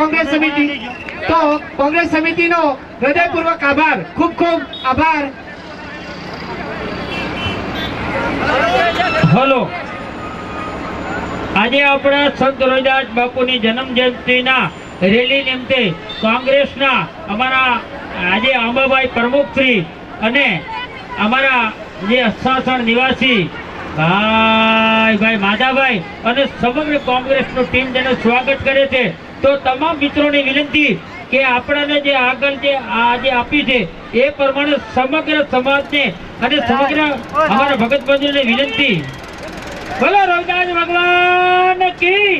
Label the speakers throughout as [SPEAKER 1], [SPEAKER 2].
[SPEAKER 1] કોંગ્રેસ સમિતિ, તો કોંગ્રેસ સમિતિનો હૃદયપૂર્વક આભાર, ખૂબ ખૂબ આભાર.
[SPEAKER 2] હલો, આજે આપણા સંત રોહિદાસ બાપુની જન્મ જયંતિના રેલી નિમિત્તે કોંગ્રેસના અમારા આજે અંબાભાઈ પ્રમુખશ્રી અને અમારા જે અસાસણ નિવાસી ભાઈ માધાભાઈ અને સમગ્ર કોંગ્રેસનું ટીમ જેને સ્વાગત કરે છે, તો તમામ મિત્રોની વિનંતી કે આપણને જે આગળ જે આજે આપી છે એ પ્રમાણે સમગ્ર સમાજને અને સમગ્ર અમારા ભગત બંધુને વિનંતી, બોલો રોહિદાસ ભગવાન કી.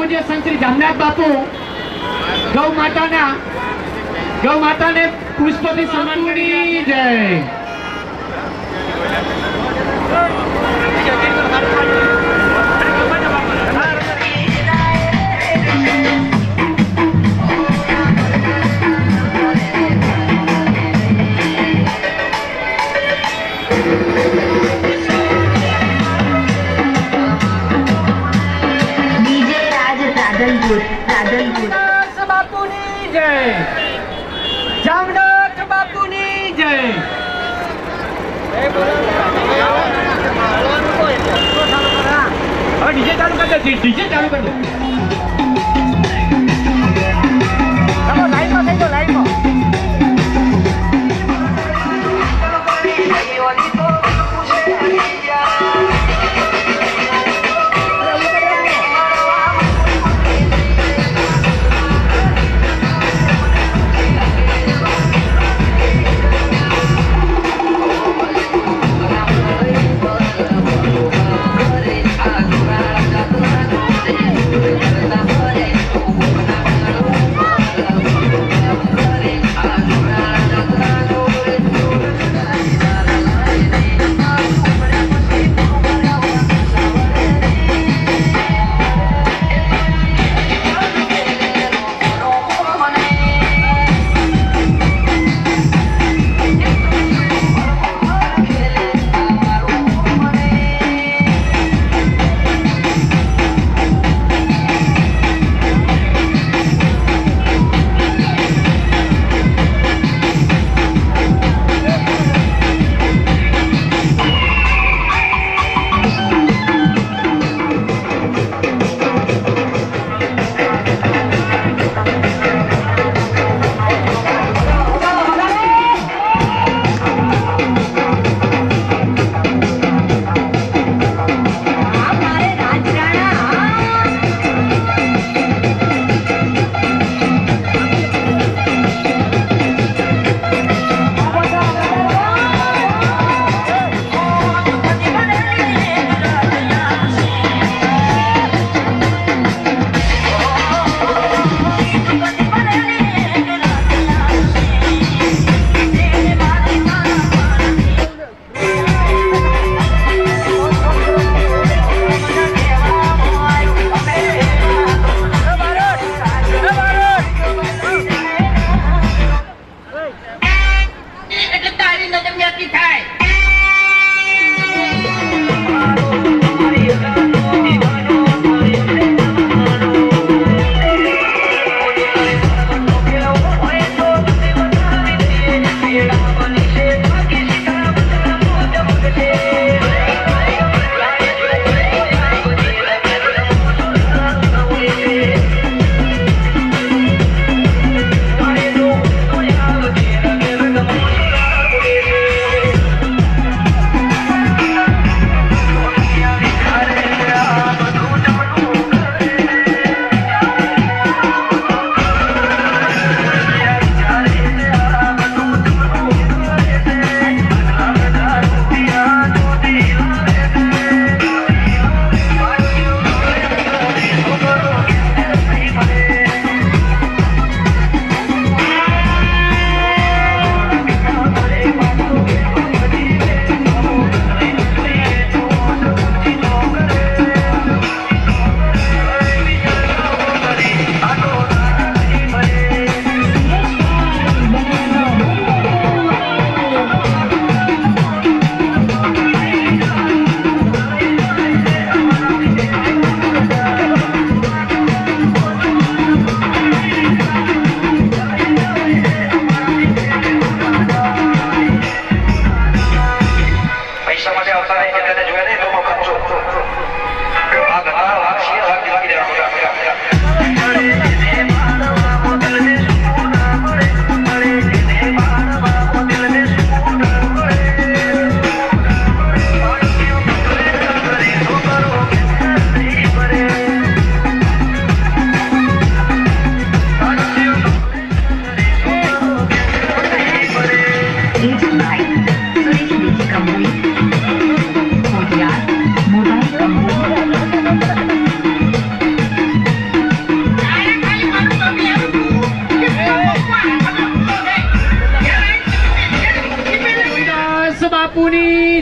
[SPEAKER 1] પૂજ્ય સંત શ્રી જામનાથ બાપુ ગૌ માતાને પુષ્પથી સન્માન કરી જય. જામનાથ બાપુની જય. જામનાથ બાપુની જય. હવે ડીજે ચાલુ કરી દે. ડીજે ચાલુ કરી દે. લાઈનમાં થઈ જાઓ, લાઈનમાં.
[SPEAKER 3] Thank you.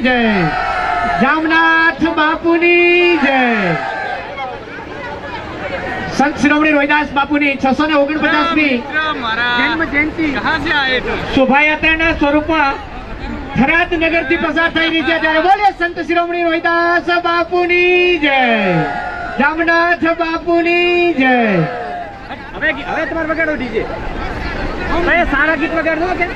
[SPEAKER 1] જય, જામનાથ બાપુની જય. સંત શિરોમણી રોહિદાસ બાપુની 649મી જન્મ જયંતિ શોભાયાત્રાના સ્વરૂપમાં થરાદ નગરથી પસાર થઈ રહી છે. ત્યારે બોલીએ સંત શિરોમણી રોહિદાસ બાપુની જય, જામનાથ બાપુની જય. હવે તમારે વગાડો ડીજે. સારા ગીત વગાડો કે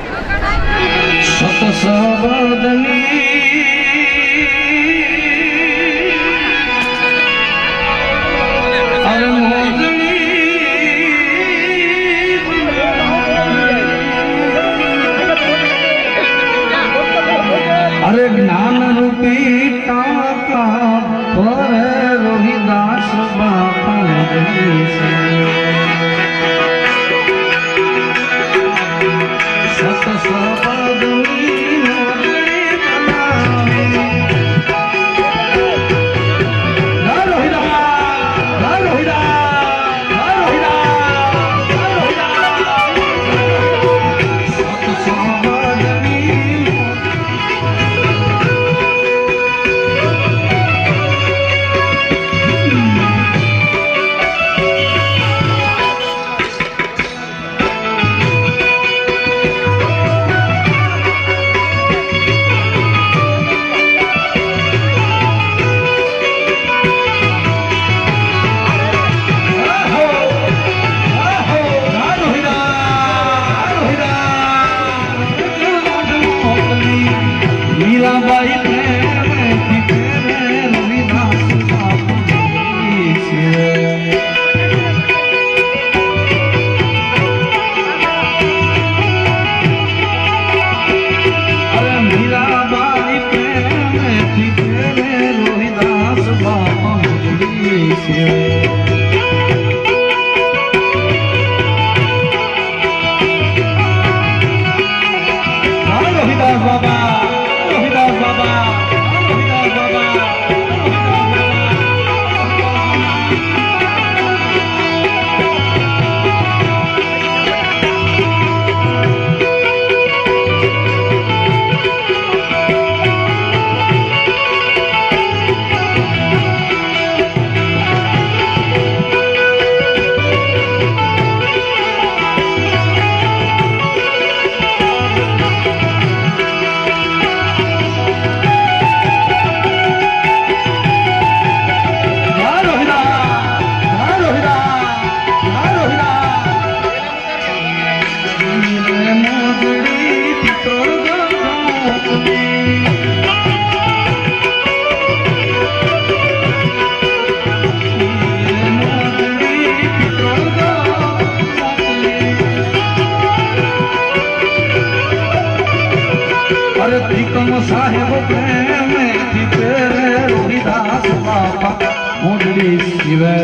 [SPEAKER 3] અરે જ્ઞાન રૂપી ટાકા પર રોહિદાસ બાપા સત સબદની નોંધણી બનાવી. જય રોહિદાસ, જય રોહિદાસ, જય રોહિદાસ, જય રોહિદાસ. સત સબદની મીરાબાઈ પ્રેમથી પ્રેમે રોહિદાસ બાપુની છે. અરે મીરાબાઈ પ્રેમથી પ્રેમે રોહિદાસ બાપુની છે. રોહિદાસ બાબા, રોહિદાસ બાબા, રોહિદાસ બાબા. અરે ત્રિકમ સાહેબ પ્રેમેથી પ્રેમે રોહિદાસ બાપા મોઢડી શિવે.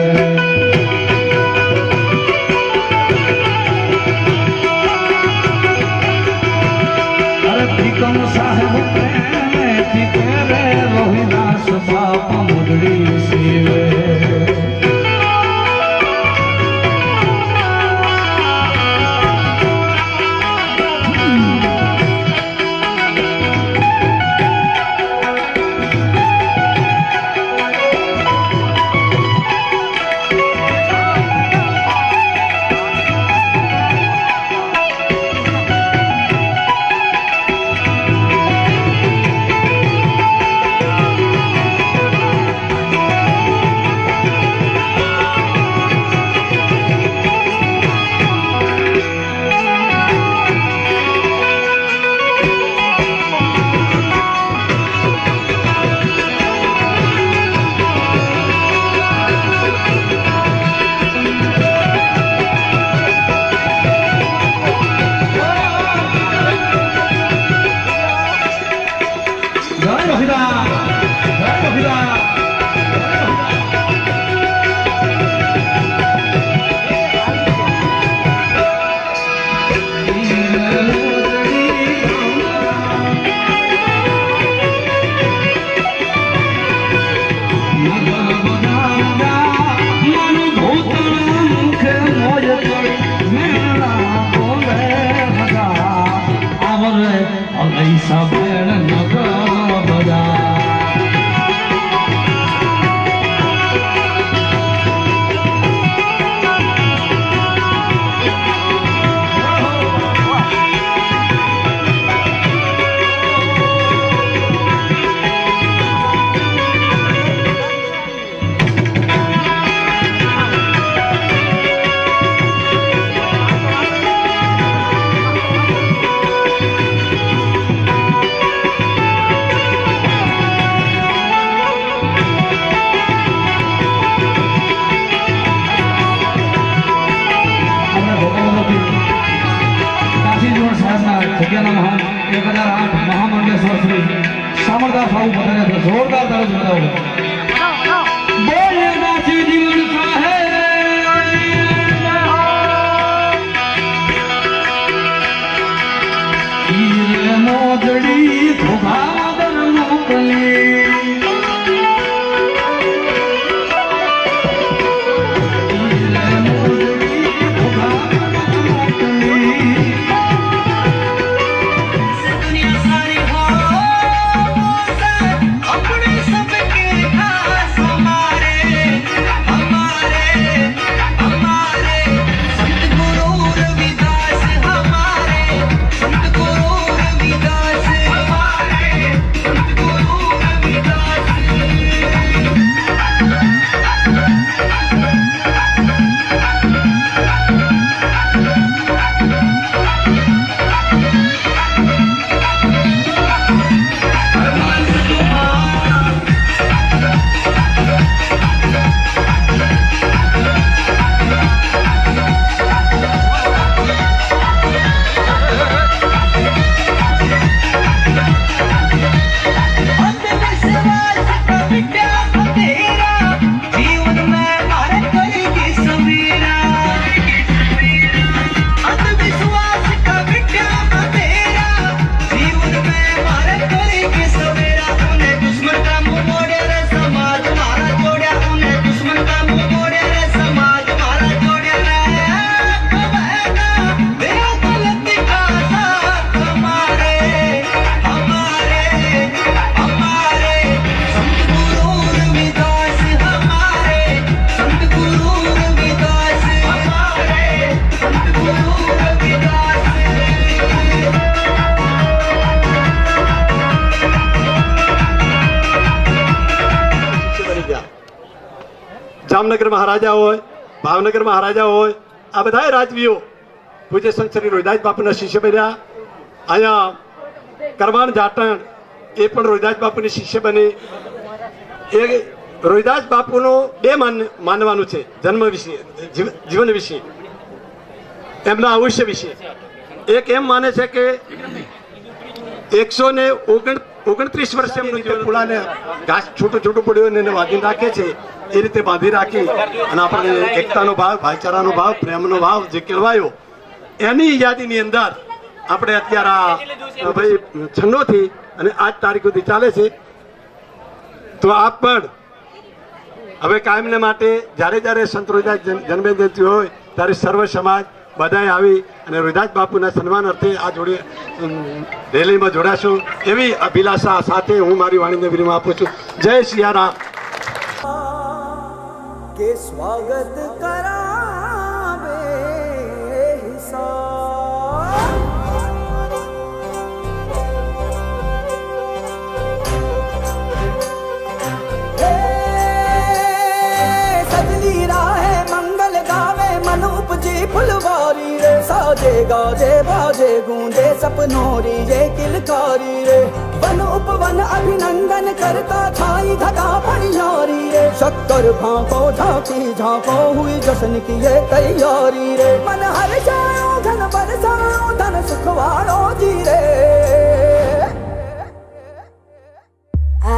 [SPEAKER 3] અરે ત્રિકમ સાહેબ પ્રેમેથી પ્રેમે રોહિદાસ બાપા મોઢડી શિવે. મંડળના મહાન 1008 મહામંડલેશ્વર શ્રી સામરદાસ બાબુ પધાર્યા છે. જોરદાર તાળી બજાવો. બોલે દાસી જીવન સાહેબ હીરે મોજડી ધોઘાદર મોકલી
[SPEAKER 4] જામનગર મહારાજા હોય, ભાવનગર મહારાજા હોય, આ બધા રાજવીઓ પૂજ્ય સંત શ્રી રોહિદાસ બાપુના શિષ્ય બન્યા. અહીંયા કરવાણ જાટણ એ પણ રોહિદાસ બાપુની શિષ્ય બની. એ રોહિદાસ બાપુનો બે માનવાનું છે, જન્મ વિશે, જીવન વિશે, એમના આયુષ્ય વિશે. એક એમ માને છે કે 129 વર્ષે એમનું જીવન પુડાને ઘાસ છૂટું છૂટું પડ્યું એને વાગીને રાખે છે. એ રીતે બાંધી રાખી અને આપણે એકતાનો ભાવ, ભાઈચારાનો ભાવ, પ્રેમનો ભાવ જે કહેવાયો એની યાદીની અંદર આપણે અત્યારે આ ભાઈ 96 થી અને આજ તારીખ સુધી ચાલે છે. તો આપ પણ હવે કાયમને માટે જ્યારે જ્યારે સંત રોહિદાસ જન્મ જયંતિ હોય ત્યારે સર્વ સમાજ બધાએ આવી અને રોહિદાસ બાપુના સન્માન અર્થે આ જોડે રેલીમાં જોડાશું એવી અભિલાષા સાથે હું મારી વાણીને વિરામ આપું છું. જય સિયારામ.
[SPEAKER 5] के स्वागत करावे सजली राहे मंगल गावे मन उपजी फुलवारी रे साजे गाजे बाजे गूंजे सपनोरी रे किलकारी रे वन उपवन अभिनंदन करता छाई धगा फनियारी रे शक्कर भांको झांकी झांको हुई जश्न की ये तैयारी रे मन हर जाओ धन बरसाओ धन सुखवाड़ो जी रे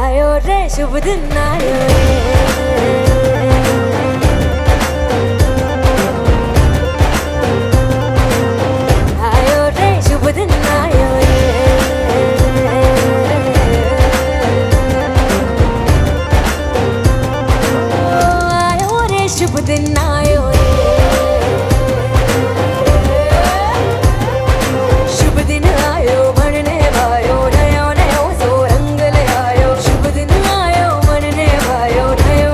[SPEAKER 6] आयो रे शुभ दिन आयो रे शुभ दिन आयो शुभ दिन आयो शुभ दिन आयो मनने भायो नयो नयो सो रंग ले आयो शुभ दिन आयो मनने भायो नयो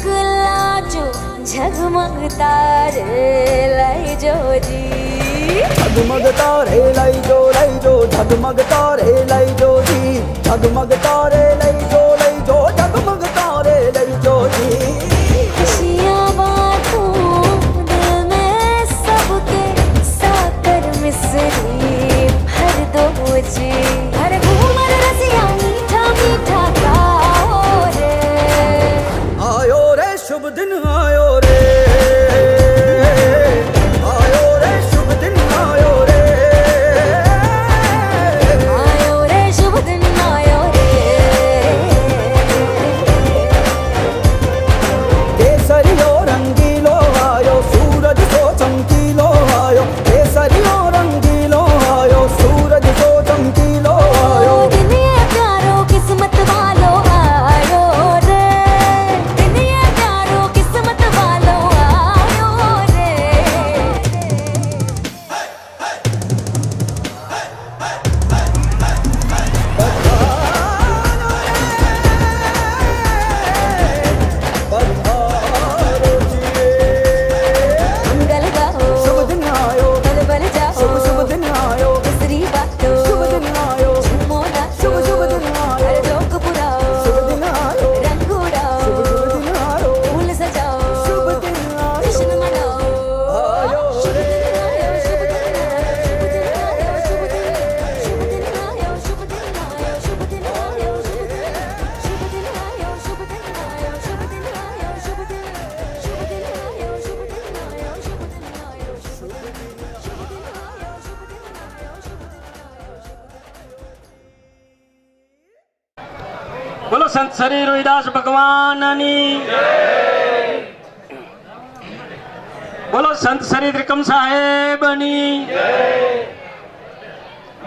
[SPEAKER 6] મોકલાજો ઝગમગ તારે લઈ જોજી
[SPEAKER 5] ઝગમગ તારે લઈ જો ઝગમગ તારે લઈ જોજી ઝગમગ તારે લઈ જો ઝગમગ તારે લઈ જોજી
[SPEAKER 6] खुशियाँ बांटूं दिल में सबके साकर मिसरी भर दो मुझे हर घूमर रसिया मीठा मीठा गाओ रे
[SPEAKER 5] आयो रे शुभ दिन आयो रे आयो रे शुभ दिन आयो रे
[SPEAKER 6] आयो रे शुभ दिन आयो रे
[SPEAKER 5] केसरियो रंगीलो आयो सूरज सो चमकीलो आयो केसरियो रंगीलो आयो सूरज सो चमकीलो आयो
[SPEAKER 6] दिन ये प्यारो किस्मत वालो आयो रे दिन ये प्यारो किस्मत वालो आयो रे मंगल गाओ
[SPEAKER 5] शुभ दिन आयो
[SPEAKER 6] बल बल जाओ
[SPEAKER 5] शुभ दिन आयो
[SPEAKER 6] मिस्री बाटो
[SPEAKER 5] शुभ दिन आयो
[SPEAKER 6] झूमो नाचो
[SPEAKER 5] शुभ दिन आयो
[SPEAKER 6] हर जोक पुराओ
[SPEAKER 5] शुभ दिन आयो
[SPEAKER 6] रंग उड़ाओ
[SPEAKER 5] शुभ दिन आयो
[SPEAKER 6] फूल सजाओ
[SPEAKER 5] शुभ दिन आयो
[SPEAKER 6] जश्न मनाओ
[SPEAKER 5] आयो
[SPEAKER 6] शुभ
[SPEAKER 5] रे
[SPEAKER 6] दिन आयो शुभ दिन आयो शुभ दिन आयो शुभ दिन आयो शुभ दिन आयो शुभ दिन आयो शुभ दिन आयो शुभ दिन आयो शुभ दिन आयो शुभ दिन आयो शुभ दिन आयो शुभ दिन आयो शुभ दिन आयो शुभ
[SPEAKER 2] બોલો સંત શ્રી રોહિદાસ ભગવાનની બોલો સંત શ્રી ત્રિકમ સાહેબની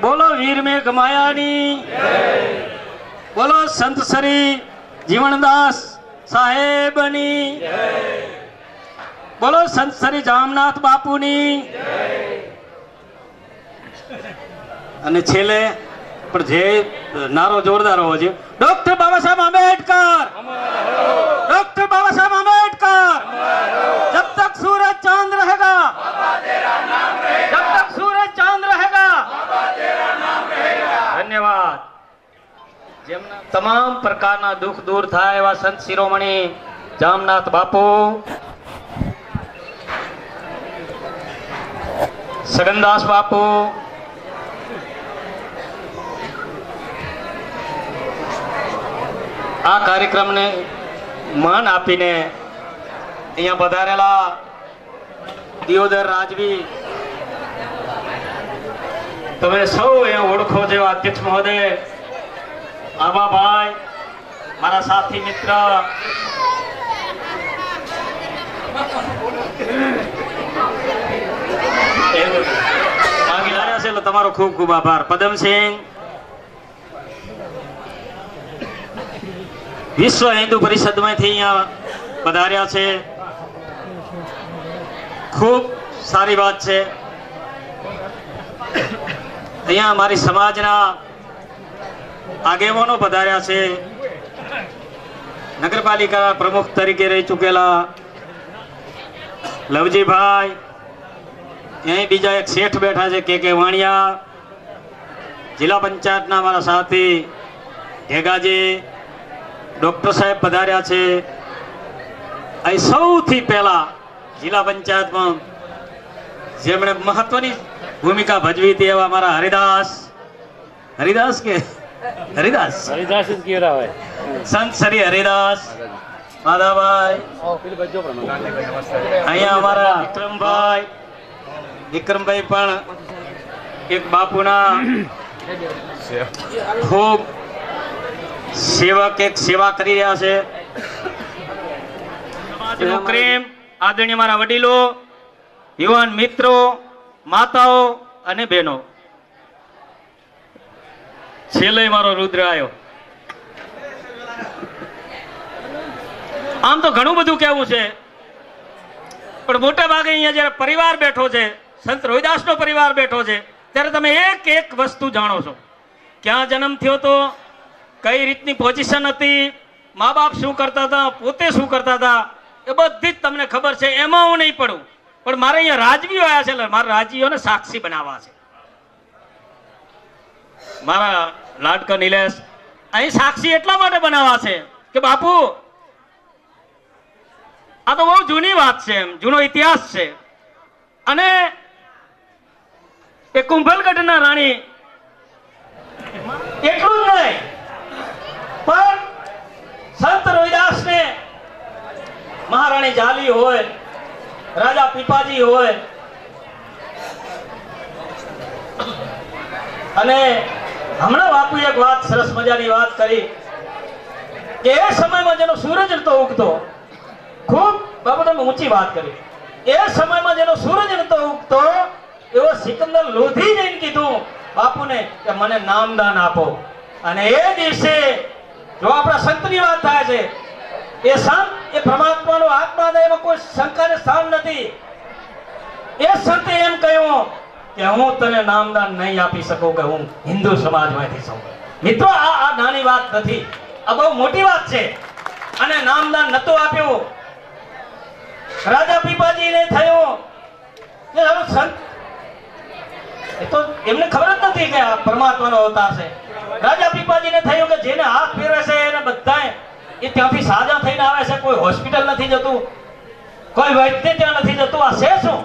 [SPEAKER 2] બોલો વીર મેઘ માયાની બોલો સંત શ્રી જીવનદાસ સાહેબની બોલો સંત શ્રી જામનાથ બાપુની અને છેલ્લે પણ જે નારો જોરદાર હોવો જોઈએ ડોક્ટર બાબા સાહેબ આંબેડકર डॉक्टर बाबा साहब आम्बेडकर जब तक सूरज चांद रहेगा जब तक सूरज चांद रहेगा धन्यवाद જેમના તમામ પ્રકારના દુઃખ દૂર થાય એવા સંત શિરોમણી જામનાથ બાપુ સગનદાસ બાપુ આ કાર્યક્રમને માન આપીને અહીંયા પધારેલા દિયોદર રાજવી તમે સૌ એ ઓળખો જેવા અધ્યક્ષ મહોદય આભાભાઈ મારા સાથી મિત્ર માગી લાવ્યા છે એટલે તમારો ખૂબ ખૂબ આભાર પદમસિંહ વિશ્વ હિન્દુ પરિષદમાંથી અહીંયા પધાર્યા છે ખૂબ સારી વાત છે અહીંયા અમારી સમાજના આગેવાનો પધાર્યા છે નગરપાલિકા પ્રમુખ તરીકે રહી ચૂકેલા લવજીભાઈ અહીં બીજા એક શેઠ બેઠા છે કે વાણિયા જિલ્લા પંચાયતના મારા સાથી ઢેગાજી ડોક્ટર સાહેબ પધાર્યા છે અહીં સૌથી પહેલા જિલ્લા પંચાયતમાં જેમણે મહત્વની ભૂમિકા ભજવી હતી એવા મારા હરિદાસ સંત શ્રી હરિદાસ માધાભાઈ અહીંયા અમારા વિક્રમભાઈ પણ એક બાપુના ખૂબ સેવક એક સેવા કરી રહ્યા છે સમાજનો પ્રેમ આદરણીય મારા વડીલો યુવાન મિત્રો માતાઓ અને બહેનો છેલ્લે મારો રુદ્ર આવ્યો આમ તો ઘણું બધું કહેવું છે પણ મોટા ભાગે અહીંયા જ્યારે પરિવાર બેઠો છે સંત રોહિદાસનો પરિવાર બેઠો છે ત્યારે તમે એક એક વસ્તુ જાણો છો ક્યાં જન્મ થયો તો કઈ રીતની પોઝિશન હતી
[SPEAKER 7] મા બાપ શું કરતા હતા, પોતે શું કરતા હતા, એ બધી જ તમને ખબર છે. એમાં હું નહીં પડું. પણ મારે અહીંયા રાજવીઓ આવ્યા છે એટલે મારા રાજવીઓને સાક્ષી બનાવવા છે. મારા લાડકા નિલેશ અહીં સાક્ષી એટલા માટે બનાવવા છે કે બાપુ આ તો બહુ જૂની વાત છે, એમ જૂનો ઇતિહાસ છે. અને એ કુંભલગઢના રાણી એટલું જ નહીં પણ સંત રોહિદાસને મહારાણી જાલી હોય, રાજા પીપાજી હોય, અને હમણાં બાપુ એક વાત સરસ મજાની વાત કરી કે એ સમયમાં જેનો સૂરજ નતો ઉગતો, ખૂબ બાપુ તમે ઊંચી વાત કરી, એ સમયમાં જેનો સૂરજ નતો ઉગતો એવો સિકંદર લોધી જઈને કીધું બાપુને કે મને નામદાન આપો. અને એ દિવસે જો આપણા સંતની વાત થાય છે, એ સંત એ પરમાત્માનો આત્મા છે, એમાં કોઈ શંકાને સ્થાન નથી. એ સંતે એમ કહ્યું કે હું તને નામદાન નહીં આપી શકું કે હું હિન્દુ સમાજમાંથી છું. મિત્રો આ નાની વાત નથી, આ બહુ મોટી વાત છે. અને નામદાન નતું આપ્યું. રાજા પીપાજીને થયું કે હવે સંત એ તો એમને ખબર જ નથી કે આ પરમાત્માનો અવતાર છે. રાજા પીપાજીને થયું કે જેને હાથ ફેરવે છે એને બધાય એ ત્યાંથી સાજા થઈને આવે છે. કોઈ હોસ્પિટલ નથી જતું, કોઈ વૈદ્ય ત્યાં નથી જતું, આ છે શું?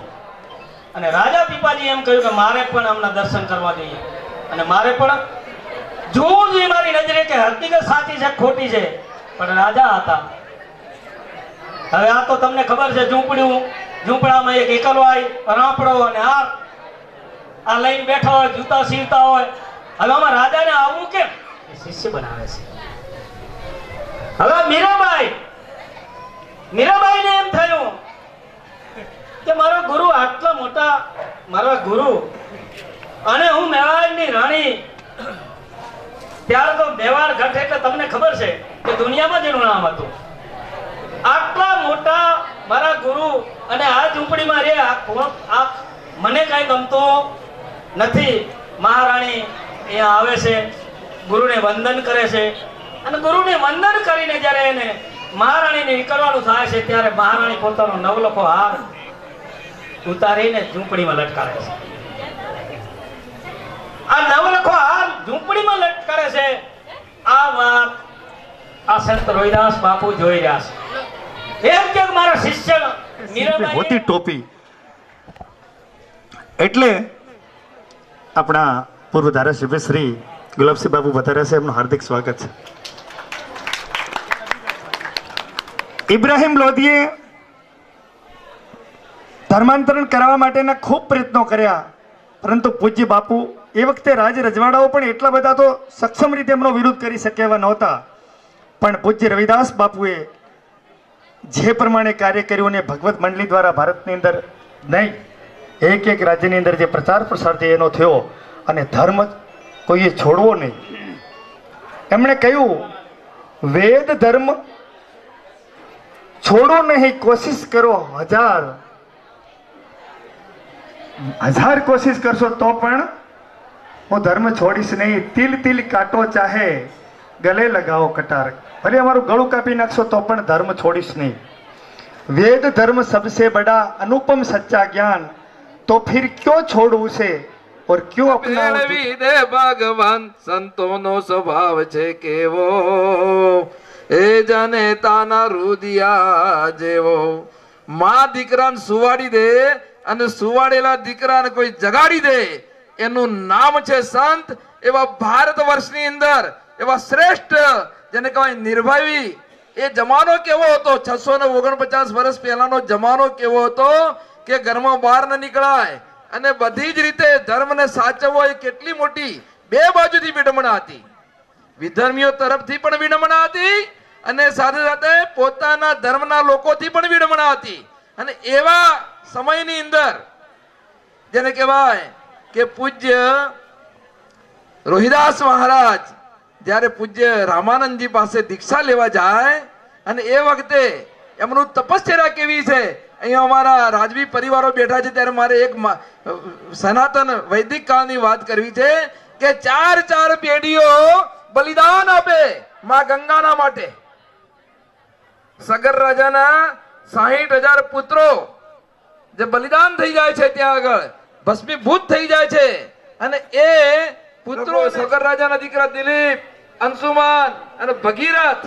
[SPEAKER 7] અને રાજા પીપાજી એમ કહ્યું કે મારે પણ આમના દર્શન કરવા જોઈએ અને મારે પણ જોવું જોઈએ મારી નજરે કે હકીકત સાચી છે ખોટી છે. પણ રાજા હતા. હવે આ તો તમને ખબર છે, ઝૂંપડામાં એક એકલવાય રાપડો અને આ લઈને બેઠા હોય, જૂતા સીવતા હોય. હવે આમાં રાજાને આવવું કેમ? શિષ્ય બનાવે છે. હવે મીરાબાઈને એમ થયું કે મારો ગુરુ આટલા મોટા, મારા ગુરુ અને હું મેવાડની રાણી. ત્યારે તો મેવાડ ગઢ એટલે તમને ખબર છે કે દુનિયામાં જેનું નામ હતું. આટલા મોટા મારા ગુરુ અને આ ઝૂંપડીમાં રે, આ મને કઈ ગમતો નથી. મહારાણી અહીંયા આવે છે, ગુરુને વંદન કરે છે અને ગુરુને વંદન કરીને જ્યારે એને મહારાણીને નીકળવાનું થાય છે ત્યારે મહારાણી પોતાનો નવલખો હાર ઉતારીને ઝૂંપડીમાં લટકારે છે. આ નવલખો હાર ઝૂંપડીમાં લટકારે છે. આ વાત આ સંત રોહિદાસ બાપુ જોઈ રહ્યા છે. એમ કે મારા શિષ્ય
[SPEAKER 1] હોતી ટોપી એટલે આપણા પૂર્વ ધારાસભ્ય શ્રી ગુલાબસિંહ બાબુ વધારે છે, એમનું હાર્દિક સ્વાગત છે. ઇબ્રાહિમ લોધીએ ધર્માંતરણ કરવા માટેના ખૂબ પ્રયત્નો કર્યા, પરંતુ પૂજ્ય બાપુ એ વખતે રાજ રજવાડાઓ પણ એટલા બધા તો સક્ષમ રીતે એમનો વિરોધ કરી શકે એવા નહોતા. પણ પૂજ્ય રવિદાસ બાપુએ જે પ્રમાણે કાર્ય કર્યું અને ભગવત મંડળી દ્વારા ભારતની અંદર નહીં એક એક રાજ્યની અંદર જે પ્રચાર પ્રસાર થયો એનો થયો અને ધર્મ કોઈએ છોડવો નહીં. એમણે કહ્યું વેદ ધર્મ છોડો નહીં, કોશિશ કરો હજાર કોશિશ કરશો તો પણ હું ધર્મ છોડીશ નહીં. તિલ તિલ કાટો ચાહે ગલે લગાવો કટાર, ભલે અમારું ગળું કાપી નાખશો તો પણ ધર્મ છોડીશ નહીં. વેદ ધર્મ સબસે બડા अनुपम सच्चा ज्ञान, तो फिर क्यों छोड़વું છે और क्यों अपनाવું?
[SPEAKER 3] દે ભગવાન સંતોનો સ્વભાવ છે કેવો, એ જાને તાના રુદિયા જેવો. માં દીકરાને સુવાડી દે અને સુવાડેલા દીકરાને કોઈ જગાડી દે, એનું નામ છે સંત. એવા ભારત વર્ષની અંદર એવા શ્રેષ્ઠ જેને કહેવાય નિર્ભયી. એ જમાનો કેવો હતો, 649 વર્ષ પહેલાનો જમાનો કેવો હતો કે ઘરમાં બહાર ન નીકળાય અને બધી જ રીતે ધર્મને સાચવવો એ કેટલી મોટી બે બાજુથી વિડંબણા હતી. વિધર્મીઓ તરફથી પણ વિડંબણા હતી અને સાથે સાથે પોતાના ધર્મના લોકોથી પણ વિડંબણા હતી. અને એવા સમયની અંદર જેને કહેવાય કે પૂજ્ય રોહિદાસ મહારાજ જ્યારે પૂજ્ય રામાનંદજી પાસે દીક્ષા લેવા જાય અને એ વખતે એમનું તપશ્ચર્યા કેવી છે. અહીંયા અમારા રાજવી પરિવારો બેઠા છે ત્યારે મારે એક સનાતન વૈદિક કાળની વાત કરવી છે કે 4 પેઢીઓ બલિદાન આપે માં ગંગાના માટે. સગર રાજાના 60,000 પુત્રો જે બલિદાન થઈ જાય છે ત્યાં આગળ ભસ્મીભૂત થઈ જાય છે અને એ પુત્રો સગર રાજાના દીકરા દિલીપ, અંશુમાન અને ભગીરથ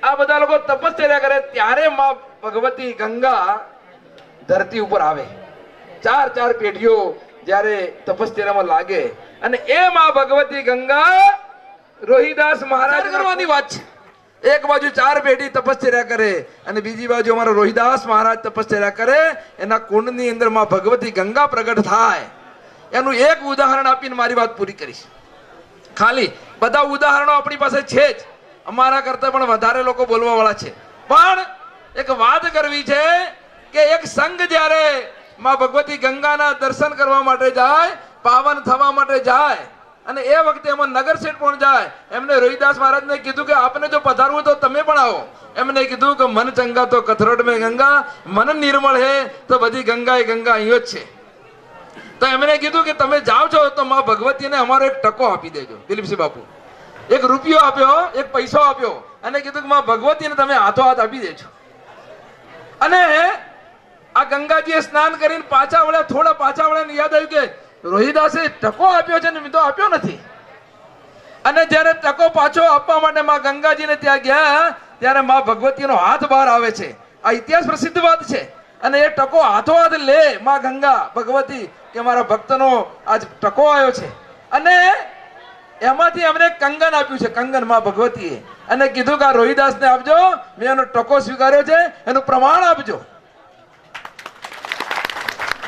[SPEAKER 3] આ બધા લોકો તપશ્ચર્યા કરે ત્યારે માં ભગવતી ગંગા ધરતી ઉપર આવે. 4 પેઢીઓ જ્યારે તપશ્ચર્યામાં લાગે અને એ માં ભગવતી ગંગા રોહિદાસ મહારાજ કરવાની વાત છે. એક બાજુ 4 પેઢી તપશ્ચર્યા કરે અને બીજી બાજુ અમારો રોહિદાસ મહારાજ તપશ્ચર્યા કરે. એના કુંડની અંદર માં ભગવતી ગંગા પ્રગટ થાય. એનું એક ઉદાહરણ આપીને મારી વાત પૂરી કરીશ. ખાલી બધા ઉદાહરણો આપણી પાસે છે જ, અમારા કરતા પણ વધારે લોકો બોલવા વાળા છે, પણ એક વાત કરવી છે કે એક સંઘ જ્યારે માં ભગવતી ગંગાના દર્શન કરવા માટે જાય, પાવન થવા માટે જાય અને એ વખતે એમાં નગર શેઠ પણ જાય. એમને રોહિદાસ મહારાજને કીધું કે આપને જો પધારવું તો તમે પણ આવો. એમને કીધું કે મન ચંગા તો કથરોટ મેં ગંગા, મન નિર્મળ હે તો બધી ગંગા એ ગંગા અહીંયા જ છે. તો એમને કીધું કે તમે જાઓ છો તો માં ભગવતીને અમારો એક ટકો આપી દેજો. દિલીપસિંહ બાપુ એક રૂપિયો આપ્યો, એક પૈસો આપ્યો અને કીધું કે માં ભગવતીને તમે હાથો હાથ આપી દેજો. અને આ ગંગાજીએ સ્નાન કરીને પાછા વળ્યા, થોડા પાછા વળ્યા યાદ આવ્યું કે રોહિદાસે ટકો આપ્યો છે ને મેં તો આપ્યો નથી. અને જ્યારે ટકો પાછો આપવા માટે માં ગંગાજીને ત્યાં ગયા ત્યારે માં ભગવતીનો હાથ બહાર આવે છે. આ ઇતિહાસ પ્રસિદ્ધ વાત છે. અને એ ટકો હાથો હાથ લે માં ગંગા ભગવતી કે મારા ભક્તનો આજ ટકો આવ્યો છે. અને એમાંથી એમને કંગન આપ્યું છે, કંગન માં ભગવતીએ, અને કીધું કે આ રોહિદાસને આપજો, મેં એનો ટકો સ્વીકાર્યો છે, એનું પ્રમાણ આપજો.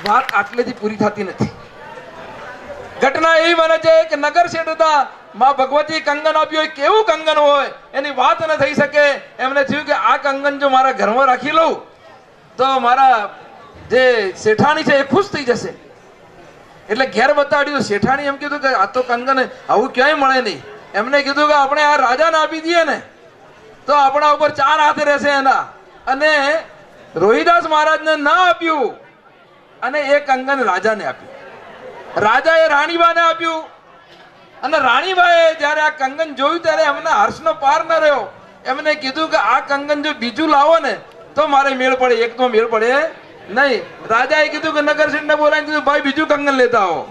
[SPEAKER 3] વાત આટલેથી પૂરી થતી નથી. ઘટના એવી બને છે કે નગર શેઠ હતા, માં ભગવતી કંગન આપ્યું હોય, કેવું કંગન હોય એની વાત ન થઈ શકે. એમને થયું કે આ કંગન જો મારા ઘરમાં રાખી લઉં તો મારા જે શેઠાણી છે એ ખુશ થઈ જશે. એટલે ઘેર બતાડ્યું. શેઠાણી એમ કીધું કે આ તો કંગન આવું ક્યાંય મળે નહીં. એમને કીધું કે આપણે આ રાજાને આપી દઈએ ને તો આપણા ઉપર 4 હાથ રહેશે એના. અને રોહિદાસ મહારાજને ના આપ્યું અને એ કંગન રાજાને આપ્યું. રાજાએ રાણીબાને આપ્યું અને રાણીબાએ જ્યારે આ કંગન જોયું ત્યારે એમને હર્ષનો પાર ન રહ્યો. એમને કીધું કે આ કંગન જો બીજું લાવો ને તો મારે મેળ પડે, એક તો મેળ પડે નહીં. રાજાએ કીધું કે નગર શેઠને બોલાવીને કીધું ભાઈ બીજું કંગન લેતા આવો.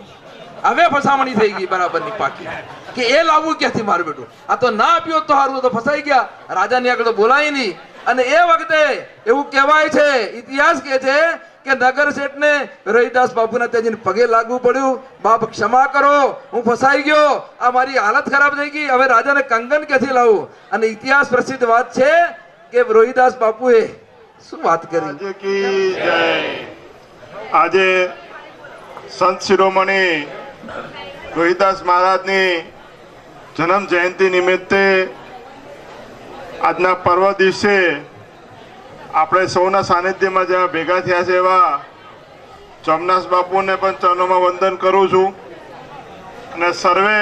[SPEAKER 3] હવે ફસામણી થઈ ગઈ બરાબરની પાકી કે એ લાવવું ક્યાંથી મારું બેટું, આ તો ના આપ્યું તો સારું, તો ફસાઈ ગયા. રાજાની આગળ તો બોલાય નહીં. અને એ વખતે એવું કહેવાય છે, ઇતિહાસ કહે છે કે નગર શેઠને રોહિદાસ બાપુના ત્યાં પગે લાગવું પડ્યું, બાપ ક્ષમા કરો, હું ફસાઈ ગયો, આ મારી હાલત ખરાબ થઈ ગઈ, હવે રાજાને કંગન ક્યાંથી લાવું. અને ઇતિહાસ પ્રસિદ્ધ વાત છે કે રોહિદાસ બાપુએ શું વાત કરી.
[SPEAKER 8] આજે સંત શિરોમણી રોહિદાસ મહારાજની જન્મ જયંતિ નિમિત્તે આજના પર્વ દિવસે આપણે સૌના સાનિધ્યમાં જ્યાં ભેગા થયા છે એવા ચોમનાસ બાપુને પણ ચરણોમાં વંદન કરું છું. અને સર્વે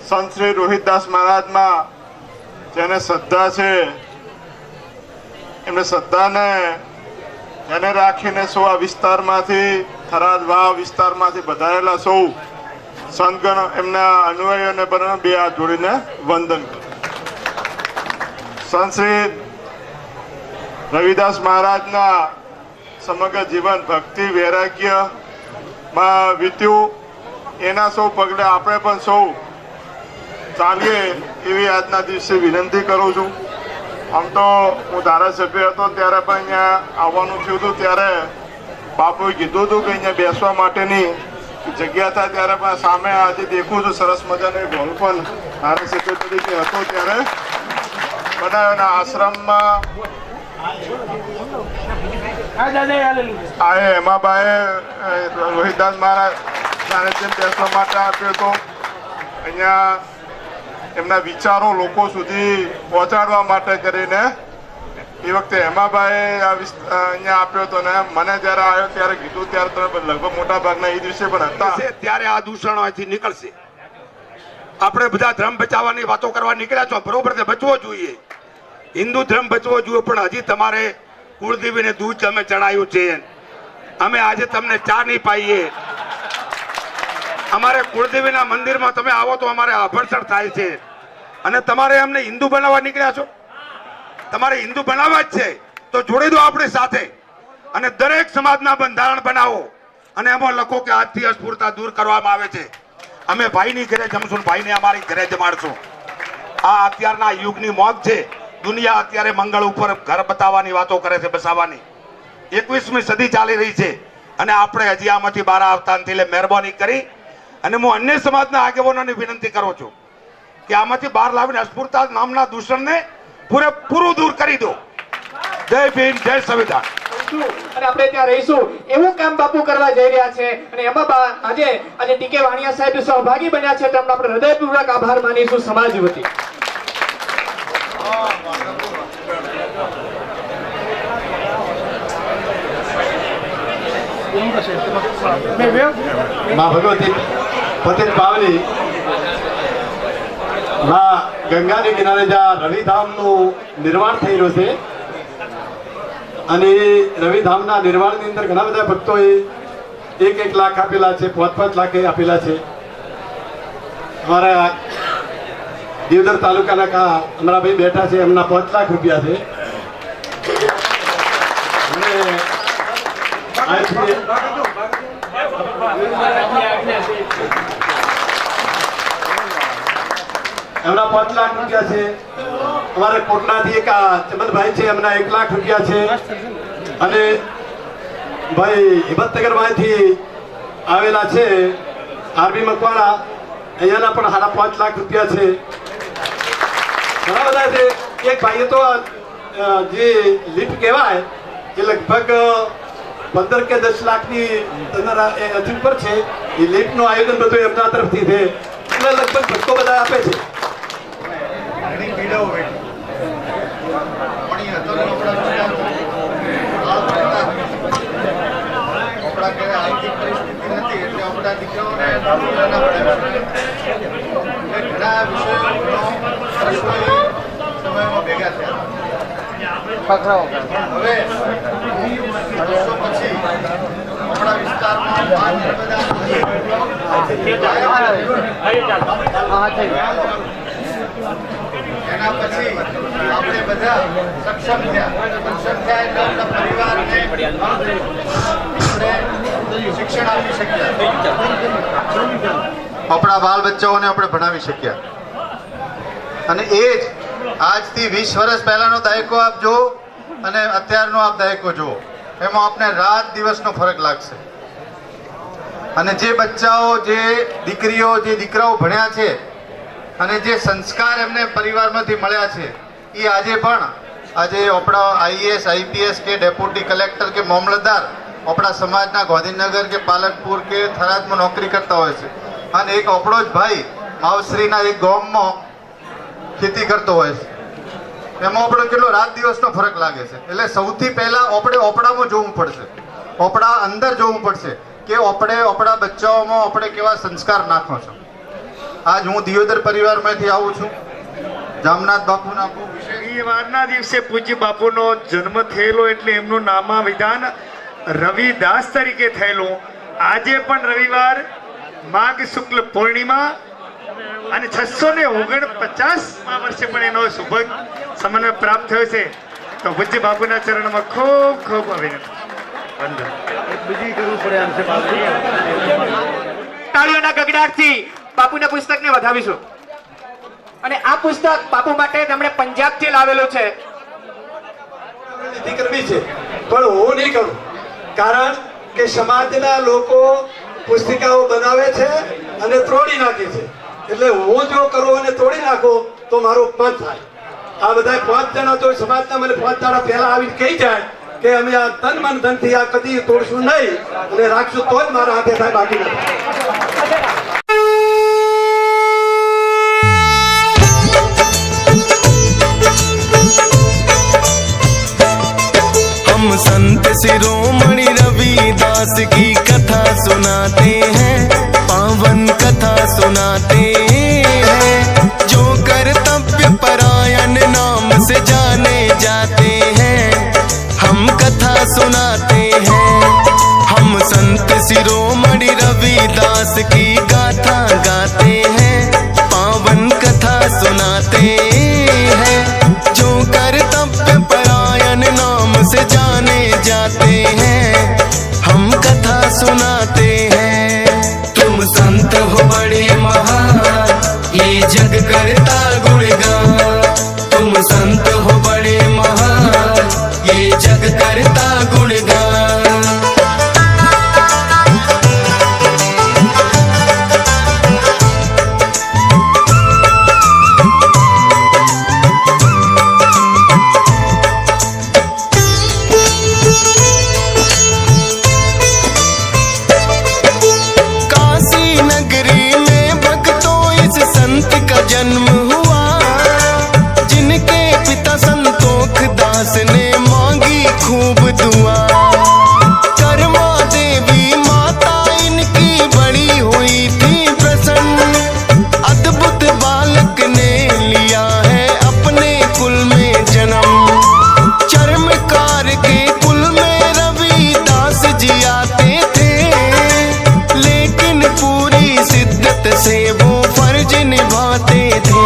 [SPEAKER 8] સંત શ્રી રોહિદાસ મહારાજમાં જેને શ્રદ્ધા છે એમને શ્રદ્ધાને એને રાખીને સૌ આ વિસ્તારમાંથી, થરાદ વાવ વિસ્તારમાંથી વધારેલા સૌ સંતગણ એમના અનુયાયીઓને પણ 2 હાથ જોડીને વંદન કરું. સંત શ્રી રવિદાસ મહારાજના સમગ્ર જીવન ભક્તિ વૈરાગ્યમાં વીત્યું. એના સૌ પગલે આપણે પણ સૌ ચાલીએ એવી આજના દિવસે વિનંતી કરું છું. આમ તો હું ધારાસભ્ય હતો ત્યારે પણ અહીંયા આવવાનું થયું હતું, ત્યારે બાપુએ કીધું હતું કે અહીંયા બેસવા માટેની જગ્યા થાય, ત્યારે પણ સામે આજે દેખું છું સરસ મજાનો એક હોલ પણ ધારાસભ્ય તરીકે હતો ત્યારે બનાવ્યો. આશ્રમમાં એમાબાએ રોહિદાસ મહારાજ સાનિધ્ય બેસવા માટે આપ્યો હતો. અહીંયા એમના વિચારો લોકો સુધી પહોંચાડવા માટે કરીને એ વખતે હેમાભાઈએ અહીંયા આપ્યો હતો. ને મને જયારે આવ્યો ત્યારે કીધું ત્યારે તમે લગભગ મોટા ભાગના એ દિવસે પણ હતા.
[SPEAKER 4] ત્યારે આ દૂષણો અહીંથી નીકળશે. આપણે બધા ધર્મ બચાવવાની વાતો કરવા નીકળ્યા છો, બરોબર છે, બચવો જોઈએ, હિન્દુ ધર્મ બચવો જોઈએ, પણ હજી તમારે કુળદેવીને દૂધ અમે ચડાયું છે. અમે આજે તમને ચા નહીં પાઈએ. અમારે કુળદેવીના મંદિરમાં તમે આવો તો અમારે આભડછડ થાય છે અને તમારે અમને હિન્દુ બનાવવા નીકળ્યા છો.
[SPEAKER 9] તમારે હિન્દુ બનાવવા જ છે તો જોડી દો આપણી સાથે અને દરેક સમાજના બંધારણ બનાવો અને એમાં લખો કે આજથી અસ્પૃશ્યતા દૂર કરવામાં આવે છે. અમે ભાઈની ઘરે જમશું, ભાઈને અમારી ઘરે જમાડશું. આ અત્યારના યુગની મોજ છે. દુનિયા અત્યારે મંગળ ઉપર ઘર બતાવવાની વાતો કરે છે, બસાવવાની. 21મી સદી ચાલી રહી છે અને આપણે હજી આમાંથી બહાર આવતા નથી. એટલે મહેરબાની કરી અને હું અન્ય સમાજના આગેવાનોને વિનંતી કરું છું કે આમાંથી બહાર લાવીને અસ્પૃશ્યતા નામના દૂષણને પૂરેપૂરું દૂર કરી દો. જય ભીમ, જય સંવિધાન.
[SPEAKER 1] અને આપણે ત્યાં રહીશું એવું કામ બાપુ કરવા જઈ રહ્યા છે અને એમાં આજે ટીકે વાણિયા સાહેબ સહભાગી બન્યા છે. તેમનો આપણે હૃદયપૂર્વક આભાર માનીશું સમાજ વતી.
[SPEAKER 4] માં ભગવતી પતિત પાવની માં ગંગાની કિનારે જ્યાં રવિધામનું નિર્માણ થઈ રહ્યું છે અને એ રવિધામના નિર્માણની અંદર ઘણા બધા ભક્તોએ 1-1 લાખ આપેલા છે, 5-5 લાખ આપેલા છે. અમારા દિયોદર તાલુકાના અમારા ભાઈ બેઠા છે, એમના 5 લાખ રૂપિયા છે. અને એમના 5 લાખ રૂપિયા છે. અમારે કોટલાથી એક ચમનભાઈ છે, એમના 1 લાખ રૂપિયા છે. અને ભાઈ હિંમતનગરમાંથી આવેલા છે આરબી મકવાણા, અહીંયાના પણ 5.5 લાખ રૂપિયા છે. ઘણા બધા છે. એક ભાઈએ તો જે લિફ્ટ કહેવાય એ લગભગ 15 કે 10 લાખની હજી ઉપર છે. એ લિફ્ટનું આયોજન બધું એમના તરફથી છે. એટલે લગભગ ભક્તો બધા આપે છે.
[SPEAKER 8] એના પછી આપણે બધા સક્ષમ થયા એટલે આપણા પરિવારને આપણે શિક્ષણ આપી શક્યા, આપણા બાળ બચ્ચાઓને આપણે ભણાવી શક્યા. અને એ જ આજથી 20 વર્ષ પહેલાનો દાયકો આપ જુઓ અને અત્યારનો આપ દાયકો જુઓ, એમાં આપને રાત દિવસનો ફરક લાગશે. અને જે બચ્ચાઓ, જે દીકરીઓ, જે દીકરાઓ ભણ્યા છે અને જે સંસ્કાર એમને પરિવારમાંથી મળ્યા છે એ આજે આપણા આઈએએસ, આઈપીએસ કે ડેપ્યુટી કલેક્ટર કે મામલતદાર આપણા સમાજના ગાંધીનગર કે પાલનપુર કે થરાદમાં નોકરી કરતા હોય છે. અને એક આપણો જ ભાઈ માવશ્રીના એક ગામમાં ખેતી કરતો હોય છે. એમાં આપણે કેટલો રાત દિવસનો ફરક લાગે છે. એટલે સૌથી પહેલા આપણે ઓપડામાં જોવું પડશે, ઓપડા અંદર જોવું પડશે કે આપણે આપણા બચ્ચાઓમાં આપણે કેવા સંસ્કાર નાખો છો. આજ હું દિયોદર પરિવારમાંથી આવું છું. જામનાથ બાપુના
[SPEAKER 1] રવિવારના દિવસે પૂજ્ય બાપુનો જન્મ થયેલો એટલે એમનું નામાવિધાન રવિદાસ તરીકે થયેલું. આજે પણ રવિવાર, માઘ શુક્લ પૂર્ણિમા અને 649મા વર્ષે પણ એનો શુભ સમન્વય પ્રાપ્ત થયો છે. તો પૂજ્ય બાપુના ચરણમાં ખૂબ ખૂબ અભિનંદન. તાળીઓના ગગડાટથી બાપુના પુસ્તકને વધાવીશું. અને આ પુસ્તક બાપુ માટે તેમણે પંજાબથી લાવેલું છે.
[SPEAKER 4] કરવી છે પણ હું નહીં કરું, કારણ કે સમાજના લોકો પુસ્તિકાઓ બનાવે છે અને તોડી નાખે છે. એટલે હું જો કરું અને તોડી નાખું તો મારો પંથ થાય. આ બધા 5 જણા તો સમાજના મને 5 દાડા પહેલા આવીને કહી જાય કે અમે આ તન મન ધનથી આ કદી તોડશું નહીં અને રાખશું તો જ મારા હાથે થાય, બાકી નથી.
[SPEAKER 10] हम संत शिरोमणि रविदास की कथा सुनाते हैं, पावन कथा सुनाते हैं, जो कर्तव्य परायण नाम से जाने जाते हैं, हम कथा सुनाते हैं. हम संत शिरोमणि रविदास की गाथा गाते हैं, पावन कथा सुनाते हैं, जो कर्तव्य जाते हैं, हम कथा सुनाते हैं। तुम संत हो बड़े महान, ये जग करता गुणगान। तुम संत हो बड़े महान, ये जग करता गुणगान। काशी नगरी में भक्तों इस संत का जन्म हुआ, जिनके पिता संतोख दास ने मांगी खूब दुआ। कर्मा देवी माता इनकी बड़ी हुई थी प्रसन्न, अद्भुत बालक ने लिया है अपने कुल में जन्म। चर्मकार के कुल में रविदास जी आते थे, लेकिन पूरी शिद्दत से वो फर्ज निभाते थे।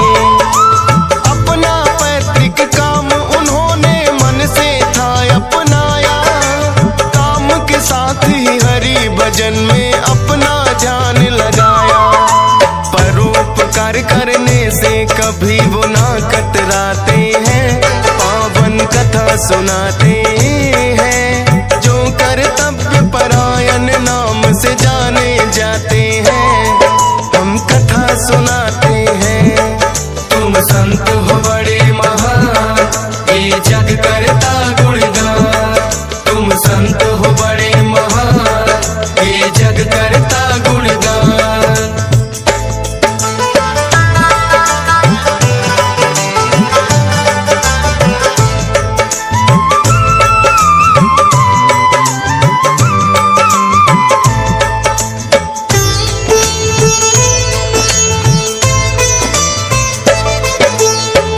[SPEAKER 10] अपना पैतृक काम उन्होंने मन से था अपनाया, काम के साथ ही हरि भजन में अपना ध्यान लगाया। परोपकार करने से कभी वो ना कतराते हैं, पावन कथा सुनाते हैं। जो कर्तव्य परायण नाम से जाने जाते हैं, हम कथा सुनाते हैं। तुम संत हो बड़े महान, ये जग करता गुणगान। तुम संत हो बड़े महान, ये जग करता गुणगान।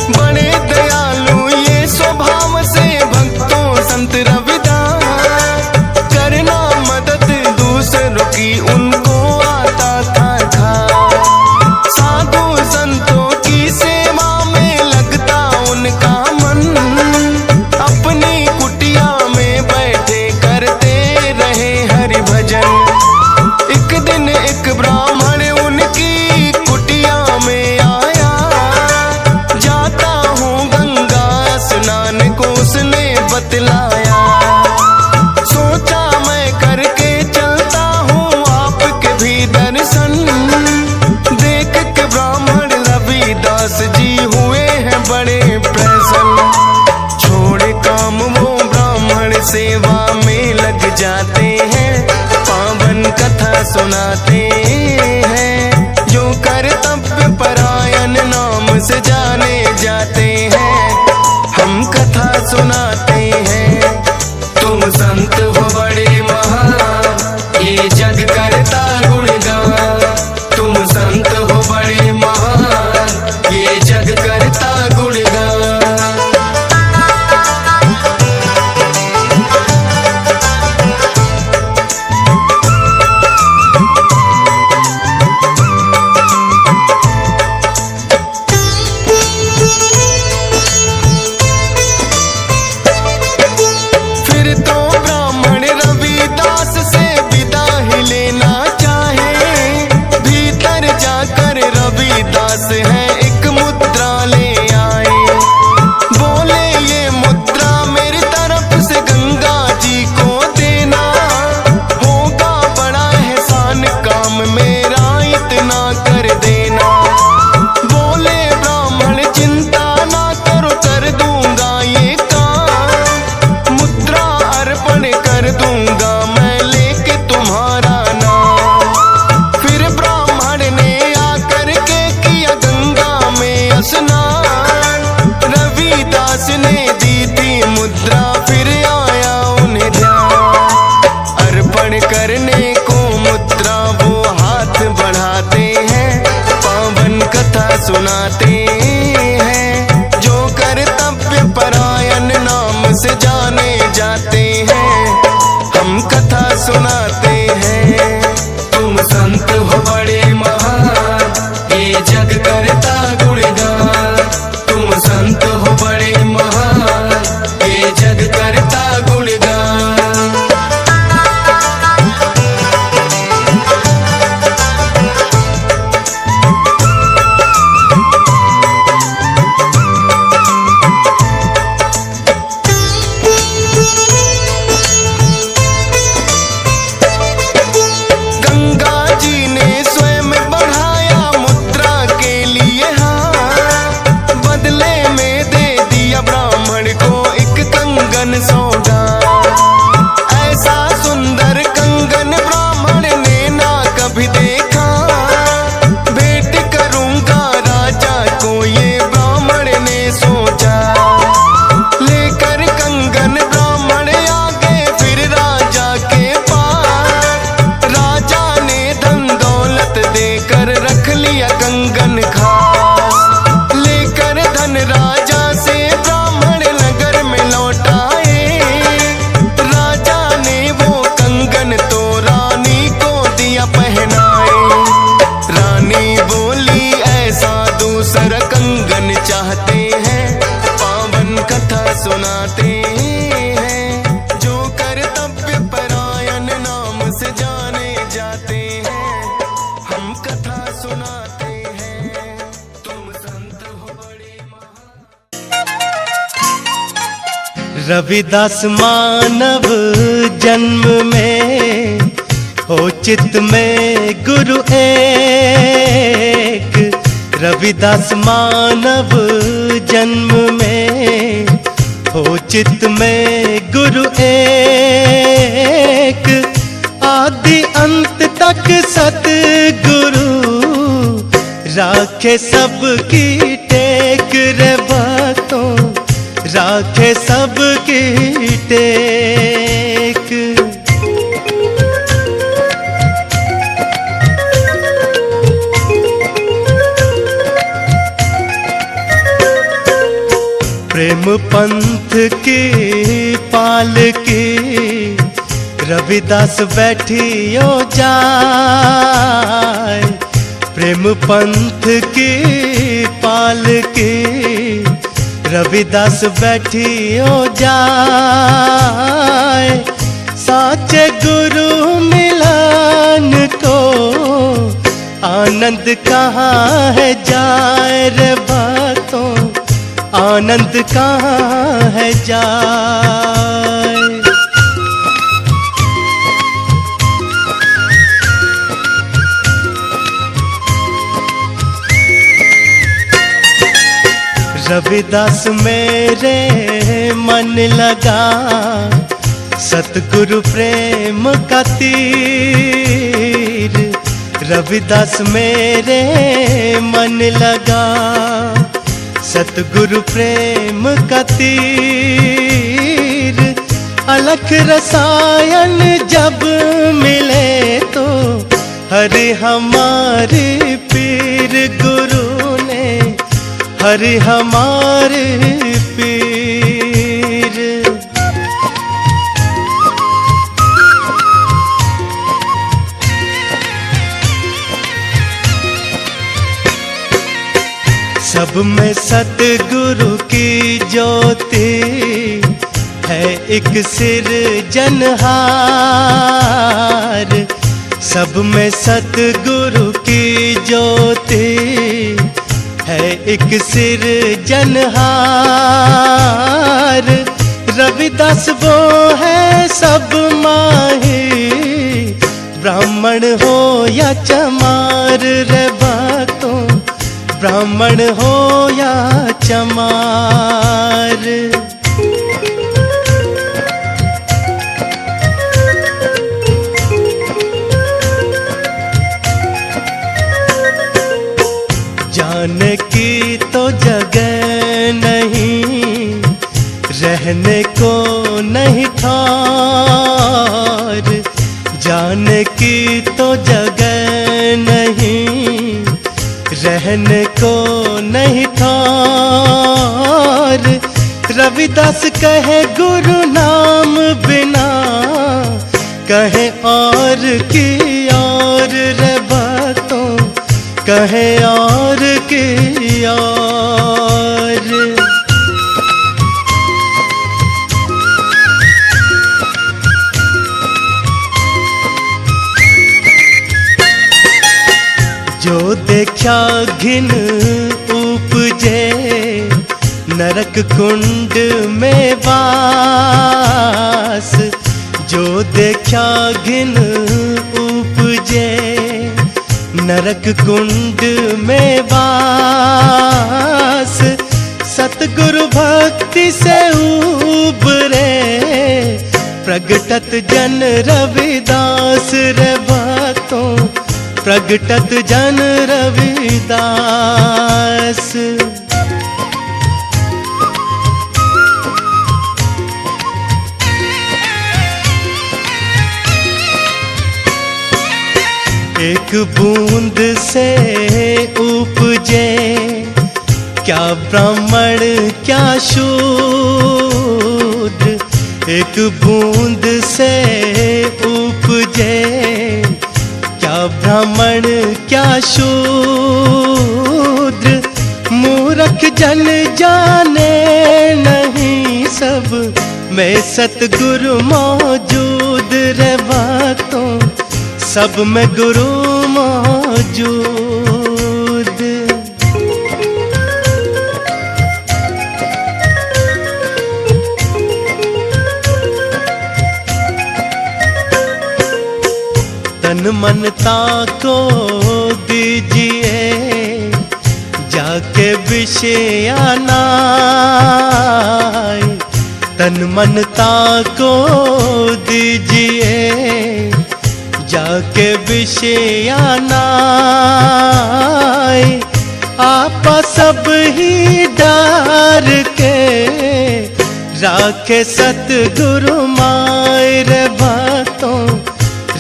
[SPEAKER 10] बड़े दयालु ये स्वभाव से भक्तों संत रविदास, करना मदद दूसरों की उनको आता था खास। साधु संतों की सेवा में लगता उनका मन, अपनी कुटिया में बैठे करते रहे हरि भजन। एक दिन एक ब्राह्मण उनकी कुटिया में आया, जाता हूँ गंगा स्नान को उसने बतलाया। सोचा मैं करके चलता हूँ आपके भी दर्शन, देख के ब्राह्मण रविदास जी हुए हैं बड़े प्रसन्न। छोड़े काम वो ब्राह्मण सेवा में लग जाते हैं, पावन कथा सुनाते हैं। जो कर्तव्य परायण नाम से जाने जाते हैं, हम कथा सुनाते हैं। तुम संत हो बड़े महान, ये जग करता गुणगान। तुम संत हो बड़े महान, ये जग करता गुणगान। फिर तो ब्राह्मण रविदास से विदा ही लेना चाहे, भीतर जाकर रविदास है एक मुद्रा ले आए। बोले ये मुद्रा मेरी तरफ से गंगा जी को देना, होगा बड़ा एहसान काम मेरा इतना कर देना। बोले ब्राह्मण चिंता ना करो, कर दूंगा ये काम। मुद्रा अर्पण कर दूंगा मैं लेके तुम्हारा नाम। फिर ब्राह्मण ने आकर के किया गंगा में स्नान, रविदास ने दी थी मुद्रा फिर आया उन्हें ध्यान। अर्पण करने को मुद्रा वो हाथ बढ़ाते हैं, पावन कथा सुनाते हैं। जो कर्तव्य परायण नाम से जाने जाते हैं, हम कथा सुनाते हैं। तुम संत हो बड़े महान, ये जग करता गुणगान। तुम संत हो बड़े महान, ये जग करता गुणगान। रविदास मानव जन्म में हो चित्त में गुरु एक। रविदास मानव जन्म में हो चित्त में गुरु एक। आदि अंत तक सतगुरु राखे सबकी टेक रे भक्तों, राखे सबकी टेक। प्रेम पंथ की पालकी रविदास बैठियो जाय। प्रेम पंथ की पालकी रविदास बैठियो जाय। साचे गुरु मिलन को आनंद कहाँ है जाए रे भक्तों, आनंद कहाँ है जाए। रविदास मेरे मन लगा सतगुरु प्रेम का तीर। रविदास मेरे मन लगा सतगुरु प्रेम का तीर। अलख रसायन जब मिले तो हरि हमारे पीर गुरु ने, हरि हमारे पीर। सब में सतगुरु की ज्योति है एक सिरजनहार। सब में सतगुरु की ज्योति है एक सिरजनहार। रविदास वो है सब माही, ब्राह्मण हो या चमार रे भक्तों, ब्राह्मण हो या चमार। जाने की तो जगह नहीं, रहने को नहीं ठार। जाने की तो जगह नहीं, रहने को नहीं ठार। रविदास कहे गुरु नाम बिना, कहे और की और रे भक्तों, कहे और की और। जो देखा घिन उपजे नरक कुंड में वास। जो देखा घिन उपजे नरक कुंड में वास। सतगुरु भक्ति से उबरे प्रगटत जन रविदास रे भक्तों, प्रगटत जन रविदास। एक बूंद से उपजे क्या ब्राह्मण क्या शूद्र। एक बूंद से उपजे क्या ब्राह्मण क्या शूद्र। मूर्ख जन जाने नहीं सब में सतगुरु मौजूद रे भक्तों, सब में गुरु मौजूद। तन मन ताको दीजिए जाके विषयाना तन मन ताको दीजिए जाके विषयाना आप सब ही डार के राखे सतगुरु मायर बातों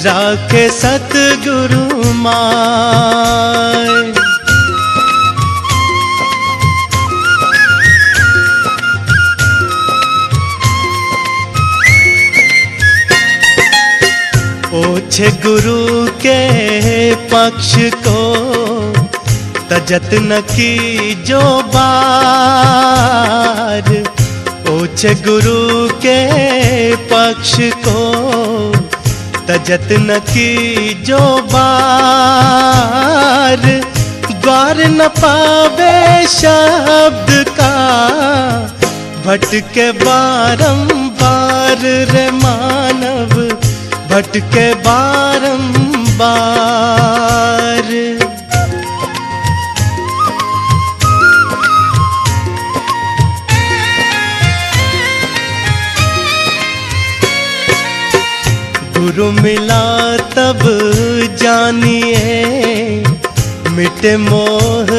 [SPEAKER 10] राखे सतगुरु माय। ओछे गुरु के पक्ष को तजत न की जो बार ओछे गुरु के पक्ष को तजत न की जो बार द्वार न पावे शब्द का भटके बारंबार रे मानव भटके बारंबार। गुरु मिला तब जानिए मिटे मोह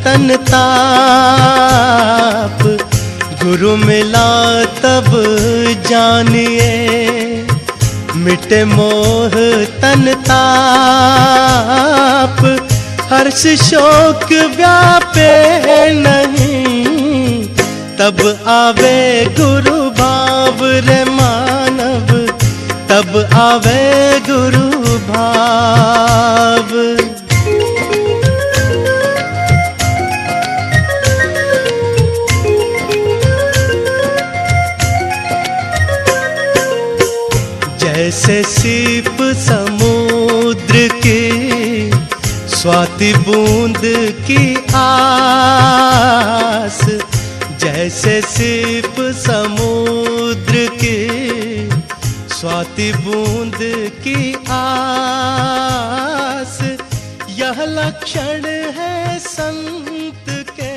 [SPEAKER 10] तन ताप गुरु मिला तब जानिए मिटे मोह तन ताप हर्ष शोक व्यापे नहीं तब आवे गुरु भाव रे मानव तब आवे गुरु भाव। जैसे सीप समुद्र की स्वाति बूंद की आस जैसे सीप समुद्र की स्वाति बूंद की आस यह लक्षण है संत के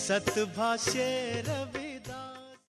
[SPEAKER 10] सतभाष्य रवि।